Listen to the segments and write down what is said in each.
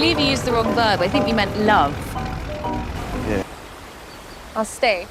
believe you used the wrong verb. I think you meant love. Yeah. I'll stay.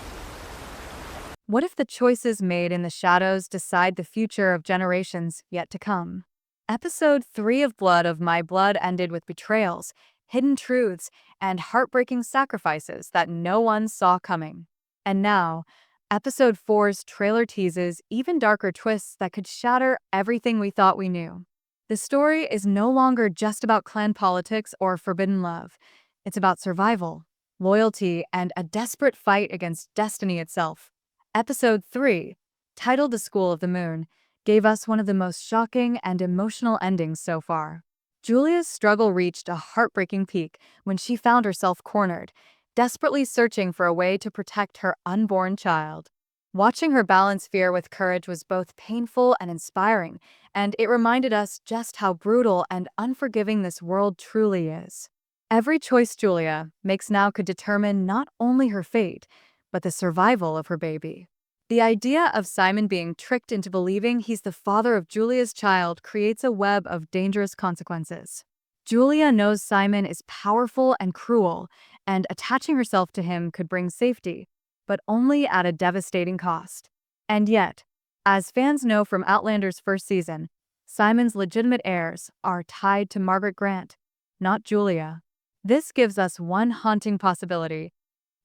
What if the choices made in the shadows decide the future of generations yet to come? Episode 3 of Blood of My Blood ended with betrayals, hidden truths, and heartbreaking sacrifices that no one saw coming. And now, Episode 4's trailer teases even darker twists that could shatter everything we thought we knew. The story is no longer just about clan politics or forbidden love. It's about survival, loyalty, and a desperate fight against destiny itself. Episode 3, titled The School of the Moon, gave us one of the most shocking and emotional endings so far. Julia's struggle reached a heartbreaking peak when she found herself cornered, desperately searching for a way to protect her unborn child. Watching her balance fear with courage was both painful and inspiring, and it reminded us just how brutal and unforgiving this world truly is. Every choice Julia makes now could determine not only her fate, but the survival of her baby. The idea of Simon being tricked into believing he's the father of Julia's child creates a web of dangerous consequences. Julia knows Simon is powerful and cruel, and attaching herself to him could bring safety, but only at a devastating cost. And yet, as fans know from Outlander's first season, Simon's legitimate heirs are tied to Margaret Grant, not Julia. This gives us one haunting possibility.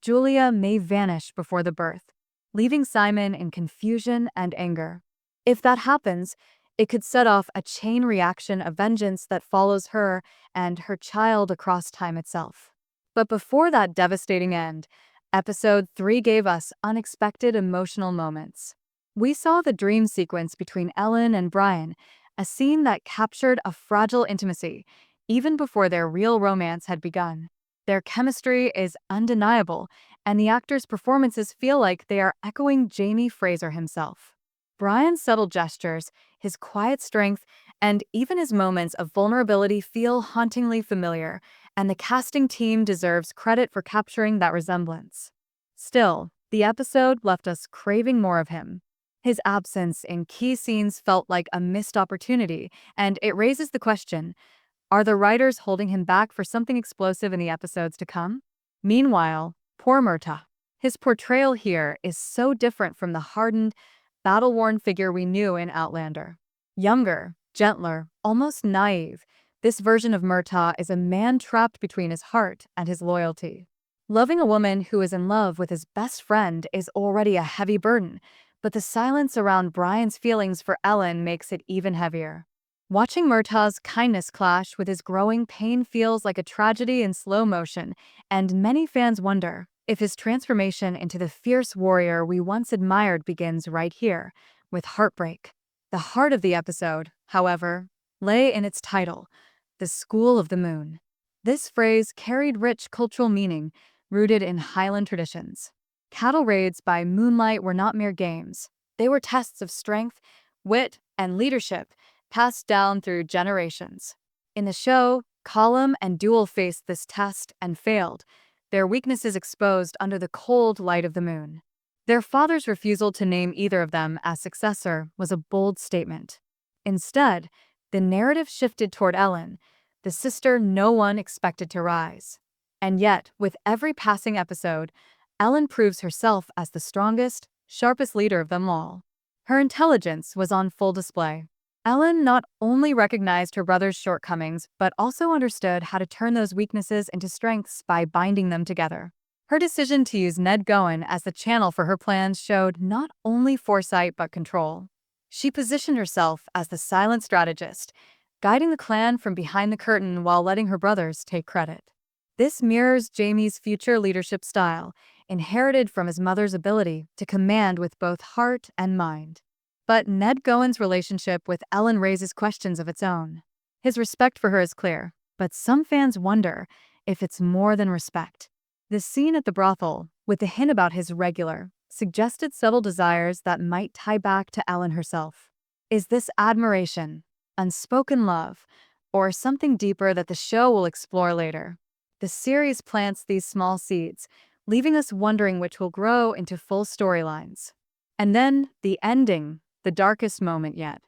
Julia may vanish before the birth, leaving Simon in confusion and anger. If that happens, it could set off a chain reaction of vengeance that follows her and her child across time itself. But before that devastating end, Episode 3 gave us unexpected emotional moments. We saw the dream sequence between Ellen and Brian, a scene that captured a fragile intimacy, even before their real romance had begun. Their chemistry is undeniable, and the actors' performances feel like they are echoing Jamie Fraser himself. Brian's subtle gestures, his quiet strength, and even his moments of vulnerability feel hauntingly familiar, and the casting team deserves credit for capturing that resemblance. Still, the episode left us craving more of him. His absence in key scenes felt like a missed opportunity, and it raises the question, are the writers holding him back for something explosive in the episodes to come? Meanwhile, poor Murtagh. His portrayal here is so different from the hardened, battle-worn figure we knew in Outlander. Younger, gentler, almost naive, this version of Murtagh is a man trapped between his heart and his loyalty. Loving a woman who is in love with his best friend is already a heavy burden, but the silence around Brian's feelings for Ellen makes it even heavier. Watching Murtagh's kindness clash with his growing pain feels like a tragedy in slow motion, and many fans wonder if his transformation into the fierce warrior we once admired begins right here, with heartbreak. The heart of the episode, however, lay in its title, The School of the Moon. This phrase carried rich cultural meaning, rooted in Highland traditions. Cattle raids by moonlight were not mere games. They were tests of strength, wit, and leadership, passed down through generations. In the show, Colum and Duel faced this test and failed, their weaknesses exposed under the cold light of the moon. Their father's refusal to name either of them as successor was a bold statement. Instead, the narrative shifted toward Ellen, the sister no one expected to rise. And yet, with every passing episode, Ellen proves herself as the strongest, sharpest leader of them all. Her intelligence was on full display. Ellen not only recognized her brother's shortcomings, but also understood how to turn those weaknesses into strengths by binding them together. Her decision to use Ned Gowen as the channel for her plans showed not only foresight but control. She positioned herself as the silent strategist, guiding the clan from behind the curtain while letting her brothers take credit. This mirrors Jaime's future leadership style, inherited from his mother's ability to command with both heart and mind. But Ned Gowen's relationship with Ellen raises questions of its own. His respect for her is clear, but some fans wonder if it's more than respect. The scene at the brothel, with the hint about his regular, suggested subtle desires that might tie back to Ellen herself. Is this admiration, unspoken love, or something deeper that the show will explore later? The series plants these small seeds, leaving us wondering which will grow into full storylines. And then, the ending, the darkest moment yet.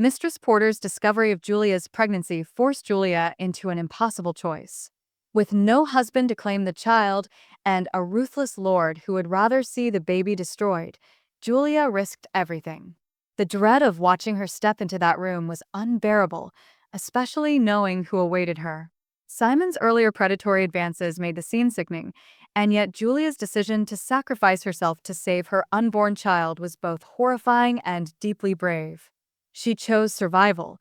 Mistress Porter's discovery of Julia's pregnancy forced Julia into an impossible choice. With no husband to claim the child and a ruthless lord who would rather see the baby destroyed, Julia risked everything. The dread of watching her step into that room was unbearable, especially knowing who awaited her. Simon's earlier predatory advances made the scene sickening, and yet Julia's decision to sacrifice herself to save her unborn child was both horrifying and deeply brave. She chose survival,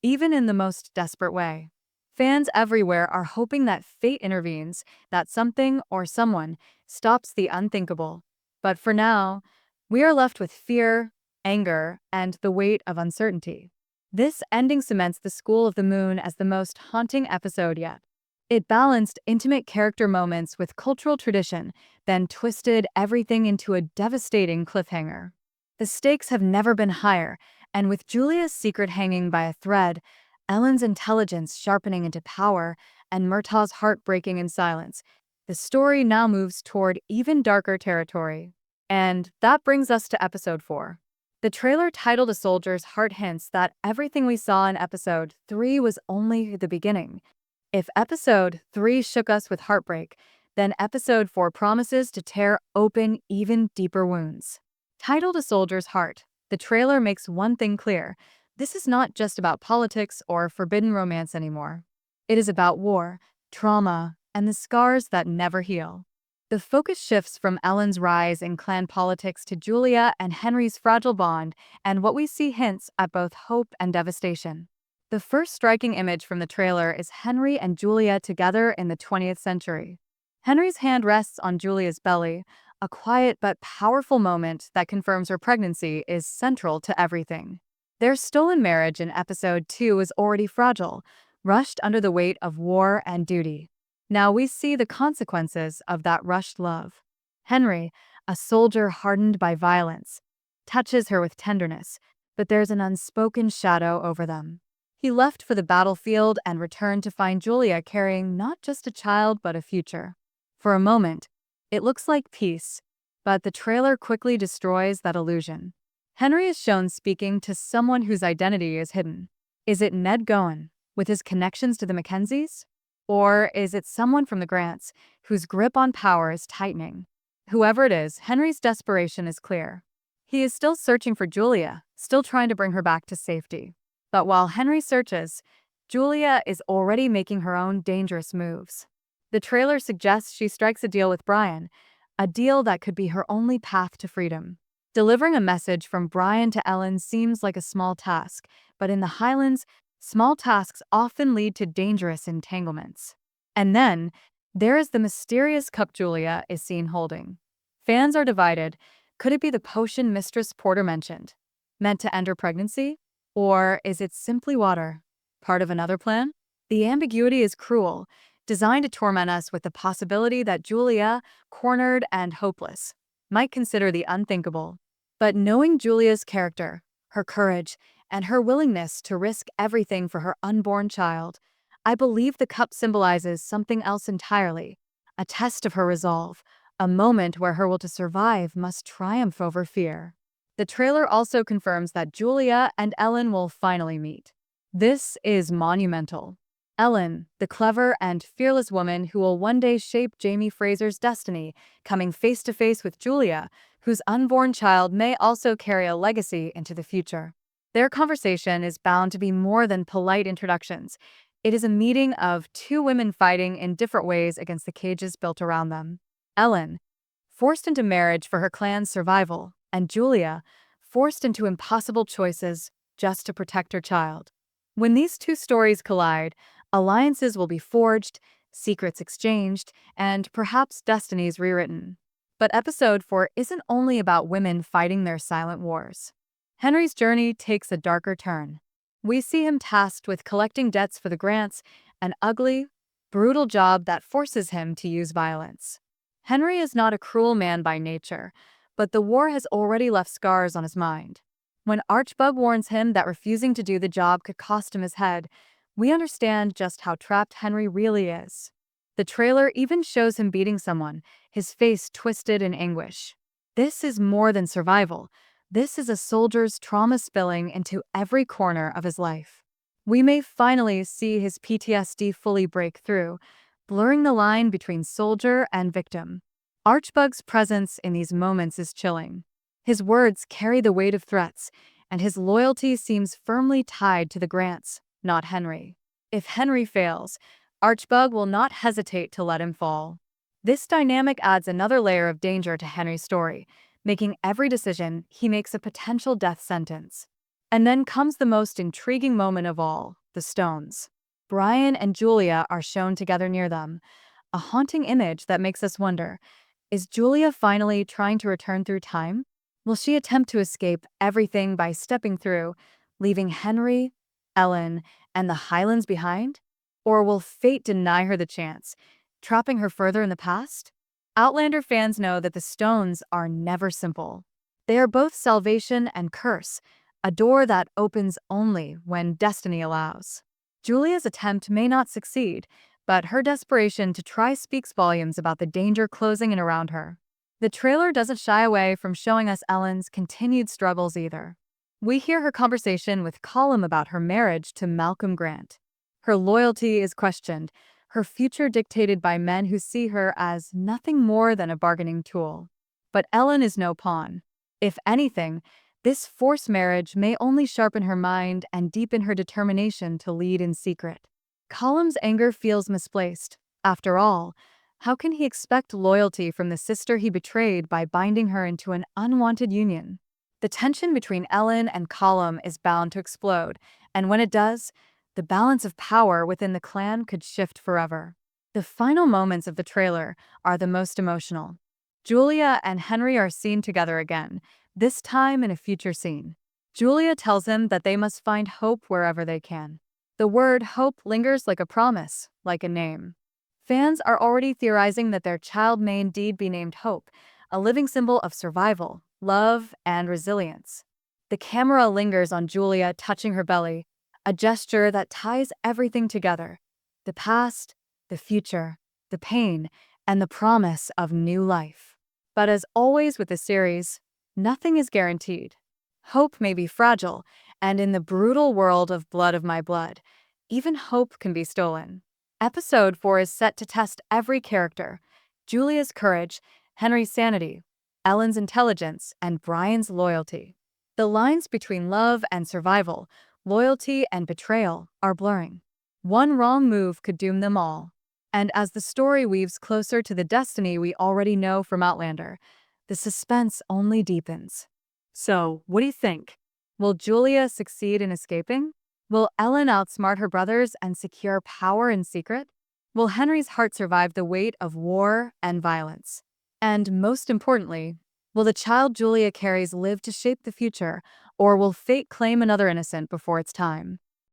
even in the most desperate way. Fans everywhere are hoping that fate intervenes, that something or someone stops the unthinkable. But for now, we are left with fear, anger, and the weight of uncertainty. This ending cements The School of the Moon as the most haunting episode yet. It balanced intimate character moments with cultural tradition, then twisted everything into a devastating cliffhanger. The stakes have never been higher, and with Julia's secret hanging by a thread, Ellen's intelligence sharpening into power, and Murtaugh's heart breaking in silence, the story now moves toward even darker territory. And that brings us to episode 4. The trailer titled A Soldier's Heart hints that everything we saw in episode 3 was only the beginning. If episode 3 shook us with heartbreak, then episode 4 promises to tear open even deeper wounds. Titled A Soldier's Heart, the trailer makes one thing clear. This is not just about politics or forbidden romance anymore. It is about war, trauma, and the scars that never heal. The focus shifts from Ellen's rise in clan politics to Julia and Henry's fragile bond, and what we see hints at both hope and devastation. The first striking image from the trailer is Henry and Julia together in the 20th century. Henry's hand rests on Julia's belly, a quiet but powerful moment that confirms her pregnancy is central to everything. Their stolen marriage in episode 2 is already fragile, rushed under the weight of war and duty. Now we see the consequences of that rushed love. Henry, a soldier hardened by violence, touches her with tenderness, but there's an unspoken shadow over them. He left for the battlefield and returned to find Julia carrying not just a child but a future. For a moment, it looks like peace, but the trailer quickly destroys that illusion. Henry is shown speaking to someone whose identity is hidden. Is it Ned Gowan, with his connections to the McKenzies? Or is it someone from the Grants, whose grip on power is tightening? Whoever it is, Henry's desperation is clear. He is still searching for Julia, still trying to bring her back to safety. But while Henry searches, Julia is already making her own dangerous moves. The trailer suggests she strikes a deal with Brian, a deal that could be her only path to freedom. Delivering a message from Brian to Ellen seems like a small task, but in the Highlands, small tasks often lead to dangerous entanglements. And then, there is the mysterious cup Julia is seen holding. Fans are divided. Could it be the potion Mistress Porter mentioned, meant to end her pregnancy? Or is it simply water, part of another plan? The ambiguity is cruel, designed to torment us with the possibility that Julia, cornered and hopeless, might consider the unthinkable. But knowing Julia's character, her courage, and her willingness to risk everything for her unborn child, I believe the cup symbolizes something else entirely, a test of her resolve, a moment where her will to survive must triumph over fear. The trailer also confirms that Julia and Ellen will finally meet. This is monumental. Ellen, the clever and fearless woman who will one day shape Jamie Fraser's destiny, coming face to face with Julia, whose unborn child may also carry a legacy into the future. Their conversation is bound to be more than polite introductions. It is a meeting of two women fighting in different ways against the cages built around them. Ellen, forced into marriage for her clan's survival, and Julia, forced into impossible choices just to protect her child. When these two stories collide, alliances will be forged, secrets exchanged, and perhaps destinies rewritten. But episode 4 isn't only about women fighting their silent wars. Henry's journey takes a darker turn. We see him tasked with collecting debts for the Grants, an ugly, brutal job that forces him to use violence. Henry is not a cruel man by nature, but the war has already left scars on his mind. When Archbug warns him that refusing to do the job could cost him his head, we understand just how trapped Henry really is. The trailer even shows him beating someone, his face twisted in anguish. This is more than survival. This is a soldier's trauma spilling into every corner of his life. We may finally see his PTSD fully break through, blurring the line between soldier and victim. Archbug's presence in these moments is chilling. His words carry the weight of threats, and his loyalty seems firmly tied to the Grants, not Henry. If Henry fails, Archbug will not hesitate to let him fall. This dynamic adds another layer of danger to Henry's story, making every decision he makes a potential death sentence. And then comes the most intriguing moment of all, the stones. Brian and Julia are shown together near them, a haunting image that makes us wonder, is Julia finally trying to return through time? Will she attempt to escape everything by stepping through, leaving Henry, Ellen, and the Highlands behind? Or will fate deny her the chance, trapping her further in the past? Outlander fans know that the stones are never simple. They are both salvation and curse, a door that opens only when destiny allows. Julia's attempt may not succeed, but her desperation to try speaks volumes about the danger closing in around her. The trailer doesn't shy away from showing us Ellen's continued struggles either. We hear her conversation with Colum about her marriage to Malcolm Grant. Her loyalty is questioned, her future dictated by men who see her as nothing more than a bargaining tool. But Ellen is no pawn. If anything, this forced marriage may only sharpen her mind and deepen her determination to lead in secret. Colum's anger feels misplaced. After all, how can he expect loyalty from the sister he betrayed by binding her into an unwanted union? The tension between Ellen and Colum is bound to explode, and when it does, the balance of power within the clan could shift forever. The final moments of the trailer are the most emotional. Julia and Henry are seen together again, this time in a future scene. Julia tells him that they must find hope wherever they can. The word hope lingers like a promise, like a name. Fans are already theorizing that their child may indeed be named Hope, a living symbol of survival, love, and resilience. The camera lingers on Julia touching her belly, a gesture that ties everything together: the past, the future, the pain, and the promise of new life. But as always with the series, nothing is guaranteed. Hope may be fragile, and in the brutal world of Blood of My Blood, even hope can be stolen. Episode 4 is set to test every character: Julia's courage, Henry's sanity, Ellen's intelligence, and Brian's loyalty. The lines between love and survival, loyalty and betrayal, are blurring. One wrong move could doom them all. And as the story weaves closer to the destiny we already know from Outlander, the suspense only deepens. So, what do you think? Will Julia succeed in escaping? Will Ellen outsmart her brothers and secure power in secret? Will Henry's heart survive the weight of war and violence? And most importantly, will the child Julia carries live to shape the future, or will fate claim another innocent before its time?